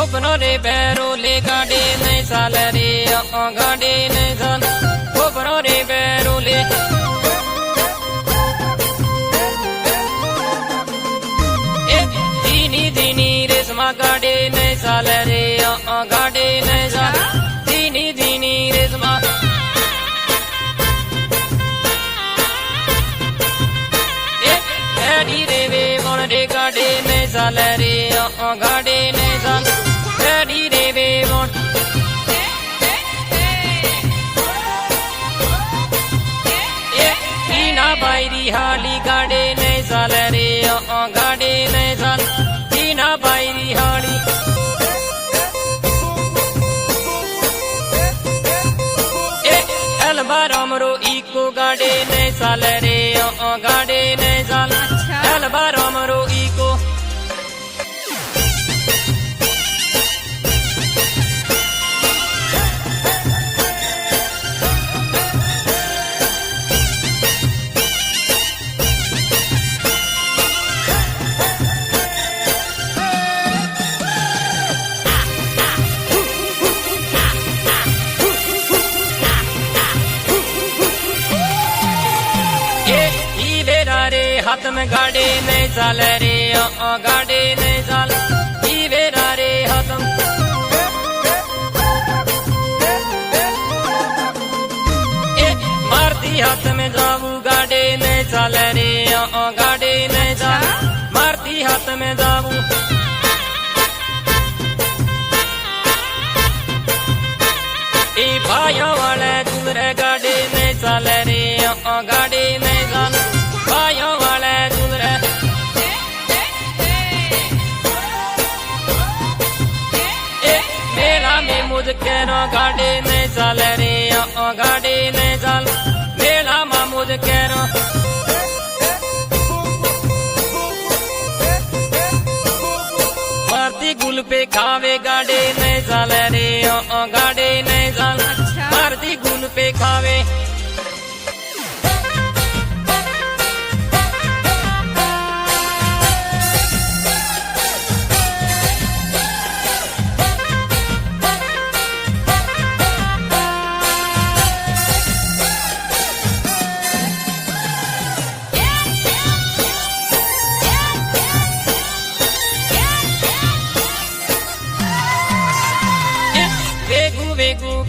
गोपनो रे बैरो ले गाड़े नहीं साल रे गाड़े नहीं साल गोपनो रे बैरो ले दीनी दीनी रेशमा गाड़े नहीं साल रे गाड़े नहीं साल दीनी दीनी रेशमा रे वे मन रे गाड़े नहीं साल रे गाड़े नहीं साल रे वे मन टीना बायरी हाली गाड़े नहीं साल रे गाड़े नहीं साल टीना बायरी हाली अलबार अमरो इको गाड़े नहीं साल रे गाड़े नहीं साल अलबार अमरो इको हाथ में गाड़े नहीं साल रे गाड़े नहीं साल वेरा रे हाथ मारती हाथ में जाबू गाड़े नहीं साल रे गाड़े नहीं साल मारती हाथ में जाबू भाइयों वाले दूसरे गाड़े नहीं साल रे गाड़े नहीं साल भाइयों वाले दूसरे मेला में मुझ कह गाड़े नहीं साल रे गाड़े नहीं साल मेला में मुझ कह मारती गुल पे खावे गाड़े नहीं साल रे गाड़े नहीं साल मारती गुल पे खावे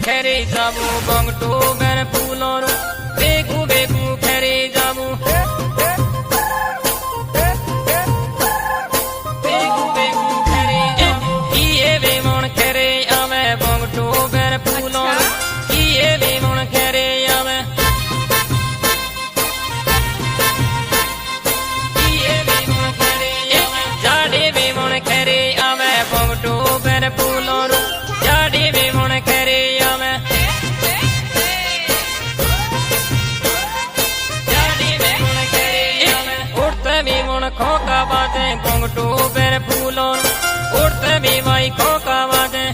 खेरे जाबू बंगटो बेर फूलों बेगू बेगू खेरे जाबू बेगू बेगू खेरे ये वे मन खेरे आवे बंगटो बेर फूलों ये वे मन खेरे आवे ये वे मन खेरे जाड़े वे मन खेरे आवे बंगटो बेर फूलों जाड़े वे मन खेरे खोका बाजे बंगटो बेर फूलों उड़ते भी भाई खोका बाजे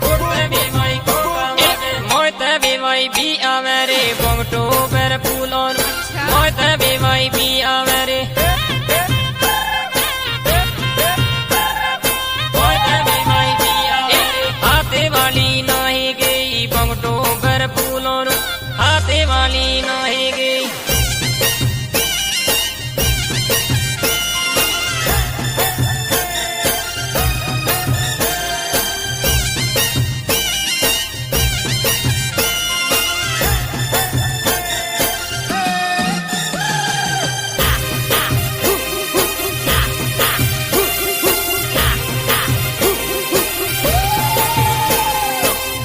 उड़ते भी भाई खोका बाजे मोते भी भाई भी आवे रे बंगटो बेर फूलों मोते भी भाई भी आवे रे मोते भी भाई भी आवे रे हाथे वाली नहीं गई बंगटो बेर फूलों हाथे वाली नहीं गई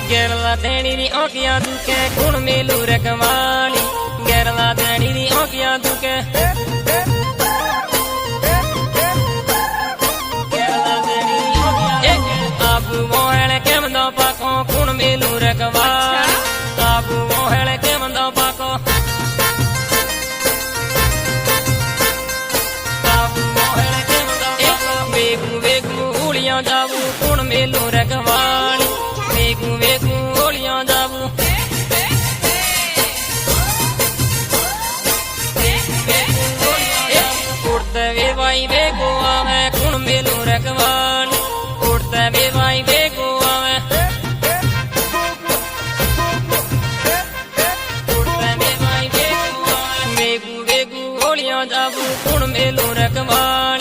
गेरला देनी नी औकिया दुके गुण मेलू रखवाली गेरला देनी नी औकिया दुके गेरला देनी नी औकिया आप मोहल के मंदो पाको गुण मेलू रखवाली आप मोहल के मंदो पाको आप मोहल के मंदो पाको बेगू बेगू उड़िया जाबू गुण मेलू रखवाली वेगू वेगू ओलियां जाबू उड़ते वे भाई वेगो જાવું કોણ મેલું રખવાડ